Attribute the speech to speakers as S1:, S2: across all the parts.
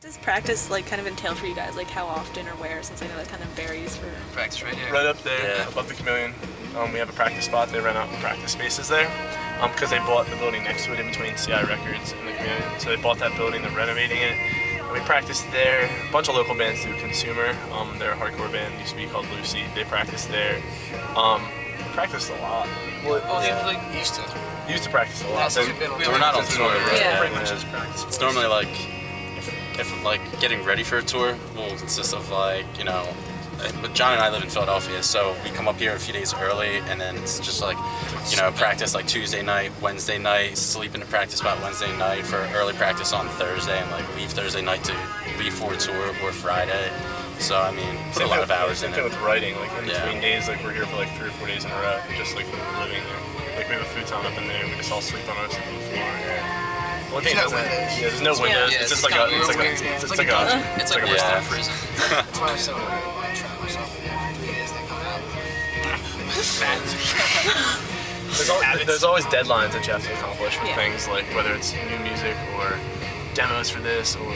S1: Does practice like kind of entail for you guys? Like how often or where? Since I know that kind of varies for
S2: practice right here.
S3: Right up there, above the Chameleon. We have a practice spot. They rent out practice spaces there because they bought the building next to it in between CI Records and the Chameleon. So they bought that building, they're renovating it. And we practice there. A bunch of local bands do Consumer. They're a hardcore band, used to be called Lucy. They practice there. Practiced a lot. Used to practice a lot.
S4: We're not on tour, right?
S1: Yeah.
S3: Pretty much just practice.
S4: It's normally like, if like getting ready for a tour will consist of like, you know, but John and I live in Philadelphia, so we come up here a few days early, and then it's just like, you know, practice like Tuesday night, Wednesday night, sleep in the practice spot Wednesday night for early practice on Thursday, and like leave Thursday night to leave for a tour or Friday. So I mean, put a lot of hours in it.
S3: Same thing with writing, like in between days, like we're here for like 3 or 4 days in a row, just like living there. Like we have a futon up in there, we just all sleep on our floor. One thing
S5: There's no windows.
S3: Yeah, there's no windows.
S2: Yeah,
S3: it's just like a, it's like a
S2: Western prison.
S5: That's why I'm so travel so 3 days they come out.
S3: There's always deadlines that you have to accomplish with things, like whether it's new music or demos for this or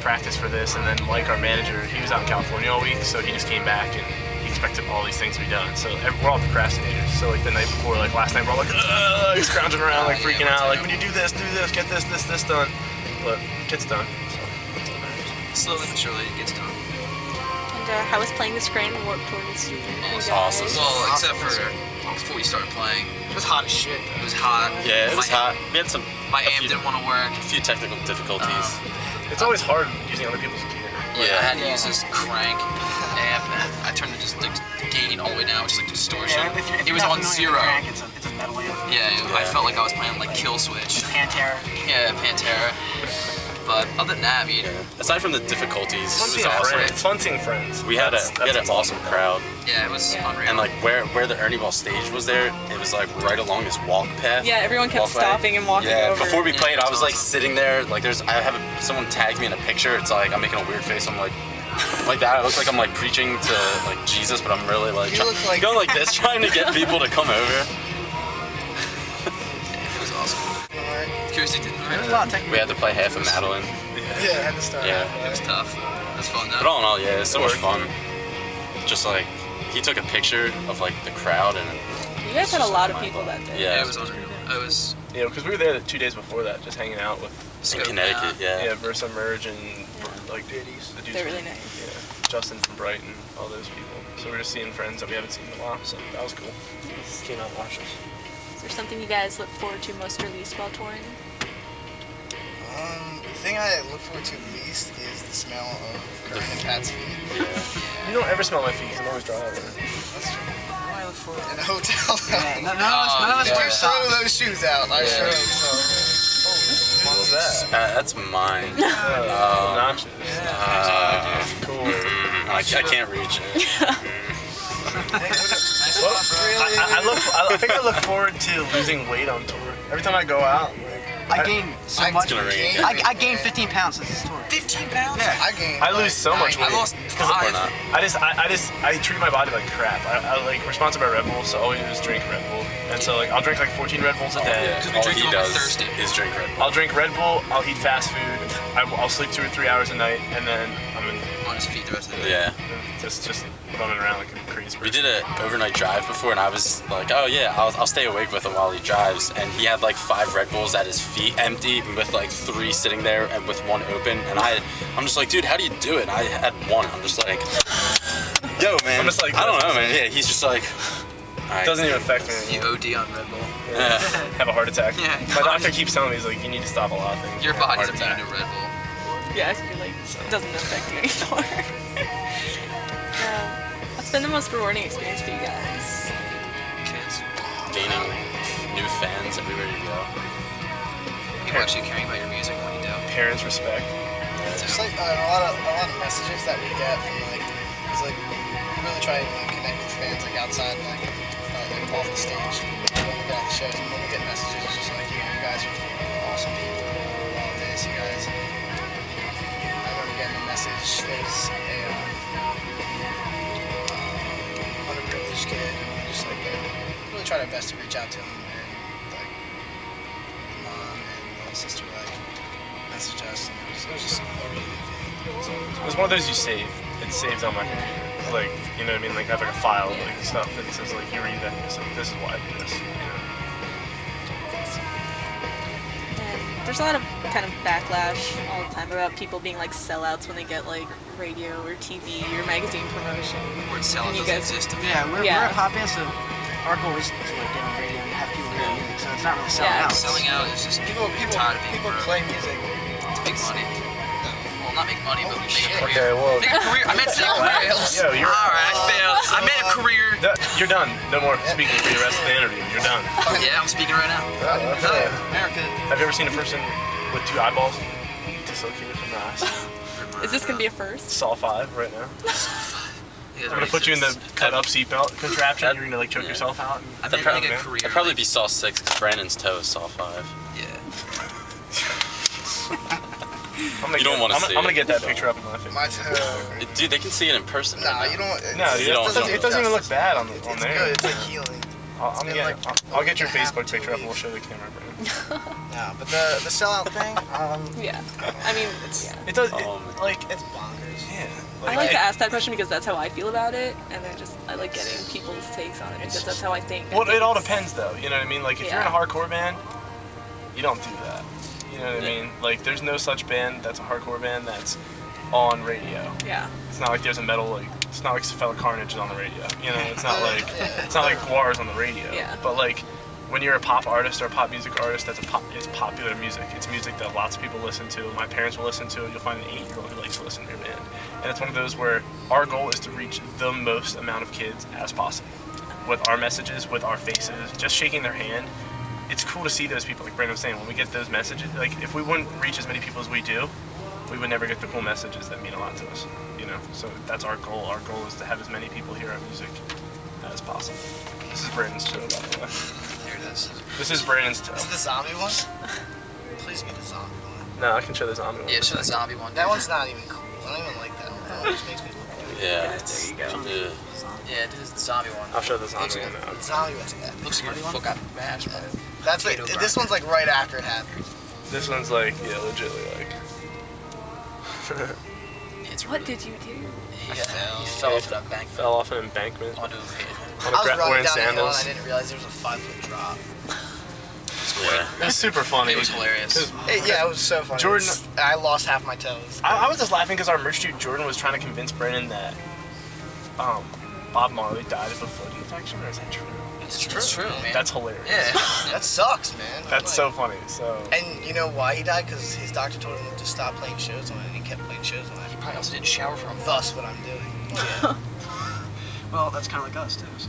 S3: practice for this. And then like our manager, he was out in California all week, so he just came back and he expected all these things to be done. So we're all procrastinators. So like the night before, like last night, we're all like scrounging around, like freaking out, like when you do this, get this done. But it gets done. So.
S2: Slowly but surely it gets done.
S1: And how was playing the Scranton Warped Tour this year?
S4: It was awesome.
S2: Well, except for before we started playing.
S5: It was hot as shit.
S2: It was hot.
S4: Yeah, it was hot. We had
S2: my amp didn't want to work.
S4: A few technical difficulties.
S3: It's always hard using other people's gear.
S2: Yeah, I had to use this crank amp, and I turned it just like gain all the way down, which is like distortion.
S5: Yeah, if
S2: it was on zero.
S5: Crank, it's a metal amp.
S2: Yeah, I felt like I was playing like Kill Switch.
S5: Pantera.
S2: Yeah, Pantera. But other than that, I mean,
S4: aside from the difficulties, it was
S3: It's
S4: awesome.
S3: It's fun seeing friends.
S4: We had an awesome crowd.
S2: yeah, it was unreal.
S4: And like where the Ernie Ball stage was there, it was like right along this walk path.
S1: Yeah, everyone kept stopping and walking over.
S4: Before we played, I was like
S2: awesome.
S4: sitting there, like someone tagged me in a picture. It's like I'm making a weird face. I'm like that. I look like I'm like preaching to like Jesus, but I'm really like going like this, trying to get people to come over.
S2: It was awesome. Kirsty didn't
S4: We had to play half of Madeline.
S5: Yeah, I had to start.
S4: Yeah.
S2: It was tough. It was fun though.
S4: But all in all, yeah, it's so much fun. Just like he took a picture of like the crowd, and
S1: You guys had a lot of people that day.
S4: Yeah,
S2: it was unreal. It was.
S3: Yeah, because we were there the 2 days before that, just hanging out with
S4: in Connecticut.
S3: yeah, Versa Merge and like the dudes.
S1: They're really nice.
S3: Yeah, Justin from Brighton, all those people. So we're just seeing friends that we haven't seen in a while. So that was cool. Came out and watched us.
S1: Is there something you guys look forward to most or least while touring?
S5: The thing I look forward to least is the smell of Kurt and Pat's feet.
S3: You don't ever smell my feet, 'cause I'm always dry over there.
S5: That's true. What do I look forward to? In a hotel.
S2: None of us
S5: wear throw those shoes out. I sure hope so.
S3: What was that?
S4: That's mine.
S3: Obnoxious. Cool.
S4: I can't reach it.
S3: I think I look forward to losing weight on tour. Every time I go out,
S5: I gained so much.
S4: I
S5: gained 15 pounds since this tour. 15 pounds? Yeah,
S3: I lose so much weight.
S2: I lost 5.
S3: I treat my body like crap. I like, we're sponsored by Red Bull, so all we do is drink Red Bull. And so like I'll drink like 14 Red Bulls a day.
S2: Because we
S4: All
S2: drink
S4: he
S2: them when we're
S4: does
S2: thirsty.
S4: is drink Red Bull.
S3: I'll drink Red Bull, I'll eat fast food, I'll sleep 2 or 3 hours a night, and then I'm
S2: On his feet the rest of the day.
S4: Yeah.
S3: just running around like a crazy person.
S4: We did an overnight drive before, and I was like, oh yeah, I'll stay awake with him while he drives. And he had like 5 Red Bulls at his feet empty, with like 3 sitting there and with 1 open. And I'm just like, dude, how do you do it? And I had 1. I'm just like, yo, man.
S3: I'm just like,
S4: I don't know, man. Yeah, he's just like,
S3: It doesn't even affect me.
S2: You OD on Red Bull.
S4: Yeah.
S3: Have a heart attack.
S2: Yeah.
S3: My doctor keeps telling me, he's like, you need to stop a lot of things.
S2: Your body's
S3: Heart attack.
S2: immune to Red Bull.
S1: Yeah, so you're like, it doesn't affect you anymore. What's been the most rewarding experience for you guys?
S2: Kids.
S4: Gaining new fans everywhere you go.
S2: People actually caring about your music and what you do.
S3: Parents respect.
S5: Just like a lot of messages that we get from like, it's like we really try to like, connect with fans like outside like off the stage. When we get out the shows, and when we get messages, it's just like, you guys are awesome people. Love this, you guys. I remember getting a message. There's a underprivileged kid, and we just like really tried our best to reach out to him, and like the mom and the sister like. messaged us, and it was just a really good feeling.
S3: It was one of those you save. It saves on my computer. Like, you know what I mean? Like, have like a file, like stuff that says like you read that and it's like, this is why I do this. You know?
S1: And there's a lot of kind of backlash all the time about people being like sellouts when they get like radio or TV or magazine promotion.
S2: Word sellout
S1: And you
S2: doesn't
S1: guys-
S2: exist to me.
S5: Yeah, we're
S1: Yeah.
S5: a pop band, so our goal is to like get on radio and have people hear music. So it's not really selling
S1: Yeah.
S5: out.
S2: Selling out is just
S5: People
S2: tired of being broke.
S5: play music.
S2: To make money. Well, not make money, but
S5: Holy
S2: make
S5: shit.
S2: a career.
S3: Okay, well,
S2: Make a career. I meant to say career.
S3: yo, you're
S2: Alright, I failed. I meant a career.
S3: you're done. No more speaking for the rest of the interview. You're done.
S2: Yeah, I'm speaking right now.
S3: Okay.
S2: America.
S3: Have you ever seen a person with 2 eyeballs dislocated from the eyes?
S1: Is this gonna be a first?
S3: Saw 5 right now.
S2: Yeah,
S3: I'm gonna put you in the cut-up seatbelt contraption. You're gonna like choke yourself out.
S2: I
S3: And
S2: meant to make a
S3: man.
S2: career.
S4: It'd probably be Saw 6 because Brandon's toe is Saw 5.
S2: Yeah.
S3: I'm gonna
S4: You don't wanna
S3: I'm
S4: see
S3: gonna
S4: it.
S3: get that picture up on my face.
S5: My toe.
S4: Dude, they can see it in person.
S5: Nah,
S4: right
S5: you
S4: now.
S5: don't.
S3: No, dude,
S4: You don't
S3: it doesn't even look bad on
S5: It's
S3: there.
S5: good. It's like healing.
S3: I'll
S5: been
S3: get
S5: like
S3: I'll get your
S5: a half,
S3: Facebook
S5: 2
S3: picture up and we'll
S5: weeks.
S3: show the camera, Brandon.
S5: Nah, but the sellout thing,
S1: Yeah. I mean, yeah.
S3: It does.
S4: Oh, man.
S3: Like
S5: it's bonkers.
S3: yeah.
S1: I like to ask that question because that's how I feel about it, and then I like getting people's takes on it because that's how I think.
S3: Well, it all depends though. You know what I mean? Like if you're in a
S1: Yeah.
S3: hardcore band, you don't do that. You know what I
S4: Yeah.
S3: mean? Like there's no such band that's a hardcore band that's on radio.
S1: Yeah.
S3: It's not like there's a metal like it's not like Fellow Carnage is on the radio. You know, it's not like Guar's on the radio.
S1: Yeah.
S3: But like when you're a pop artist or a pop music artist, it's popular music. It's music that lots of people listen to. My parents will listen to it. You'll find an 8-year-old who likes to listen to your band. And it's one of those where our goal is to reach the most amount of kids as possible. With our messages, with our faces, just shaking their hand. It's cool to see those people, like Brandon was saying, when we get those messages, like if we wouldn't reach as many people as we do, we would never get the cool messages that mean a lot to us, you know? So that's our goal. Our goal is to have as many people hear our music as possible. This is Brandon's toe, by the way.
S2: Here it is.
S3: This is Brandon's toe.
S5: Is it the zombie one? Please be the zombie one.
S3: No, I can show the zombie one.
S2: Yeah, show the zombie one.
S5: That one's not even cool. I don't even like that one. It just makes me look weird.
S4: Yeah.
S1: There you go.
S4: Yeah.
S2: Yeah, this is the zombie one.
S3: I'll show the zombie
S2: Looks
S3: one
S2: like-
S3: now.
S5: The zombie one's
S2: Looks like your foot got mashed by
S5: That's like,
S2: Potato
S5: this one's like right after it happened.
S3: This one's like, yeah, legitly like.
S2: It's
S1: What
S2: really,
S1: did you do?
S2: he fell off that bank.
S3: Fell off an embankment.
S2: Onto his head.
S3: On
S5: I was running
S3: wearing
S5: down the hill and I
S3: sandals.
S5: didn't realize there was a 5-foot drop.
S4: Yeah.
S3: It was super funny.
S2: It was hilarious.
S5: Yeah, it was so funny.
S3: Jordan-
S5: I lost half my toes.
S3: I was just laughing because our merch dude Jordan was trying to convince Brandon that Bob Marley died of a foot infection, or is that true?
S2: It's true. It's true, man.
S3: That's hilarious.
S2: Yeah.
S5: That sucks, man.
S3: That's so funny. So
S5: And you know why he died? Because his doctor told him to stop playing shows on it, and he kept playing shows on it.
S2: He probably also didn't shower for a month.
S5: Thus, what I'm doing.
S6: Well, that's kind of like us too. So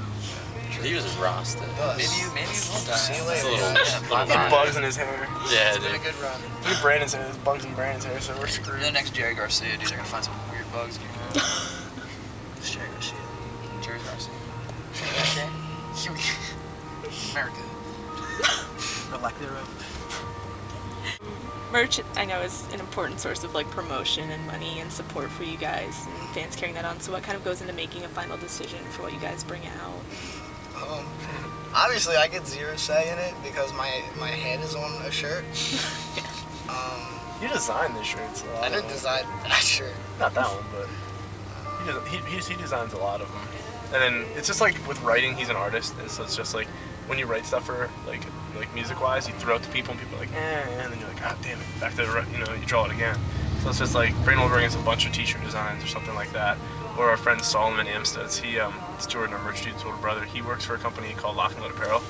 S4: He was roasted.
S5: Thus.
S2: Maybe you won't die.
S5: See you
S4: It's
S5: later.
S4: a little,
S5: Yeah.
S4: little
S3: and bugs in his hair.
S4: Yeah,
S5: It's been a
S4: dude.
S5: good run.
S3: Look at Brandon's hair. There's bugs in Brandon's hair, so we're screwed.
S2: The next Jerry Garcia, dude, they're gonna find some weird bugs in your hair.
S5: It's Jerry Garcia.
S2: Jerry Garcia. Here we go. America.
S6: or lack thereof.
S1: Merch, I know, is an important source of like promotion and money and support for you guys and fans carrying that on. So what kind of goes into making a final decision for what you guys bring out?
S5: Obviously, I get zero say in it because my head is on a shirt.
S3: You designed this shirt, so
S5: I didn't design that shirt.
S3: Not that one, but he designs a lot of them. And then it's just like with writing, he's an artist, and so it's just like when you write stuff for like music-wise, you throw it to people, and people are like, and then you're like, God damn it, back to the, you draw it again. So it's just like Brandon will bring us a bunch of t-shirt designs or something like that. Or our friend Solomon Amstutz, it's Jordan, our merch dude's older brother. He works for a company called Lock and Load Apparel,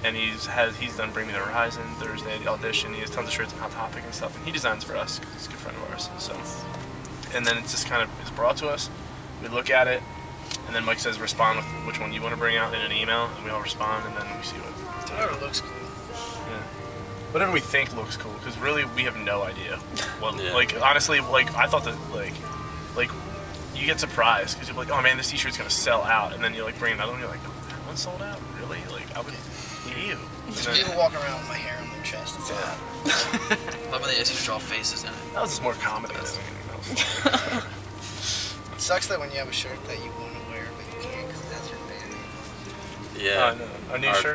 S3: and he's done Bring Me the Horizon, Thursday, the Audition. He has tons of shirts on Hot Topic and stuff, and he designs for us. He's a good friend of ours. So, and then it's just kind of is brought to us. We look at it, and then Mike says respond with which one you want to bring out in an email, and we all respond, and then we see what.
S5: Whatever looks cool.
S3: Yeah. Whatever we think looks cool, because really we have no idea. What,
S4: Yeah.
S3: Like honestly, like I thought that like you get surprised because you're like, oh man, this t-shirt's gonna sell out, and then you like bring another one, you're like, oh, that one sold out, really? Like I would, you.
S5: People walking around with my hair on their chest. That's all.
S3: Yeah.
S2: Love when they just draw faces in it.
S3: That was just more comedy than anything else.
S5: It sucks that when you have a shirt that you want to wear but you can't because that's your band.
S4: Yeah.
S3: A new
S4: Our-
S3: shirt.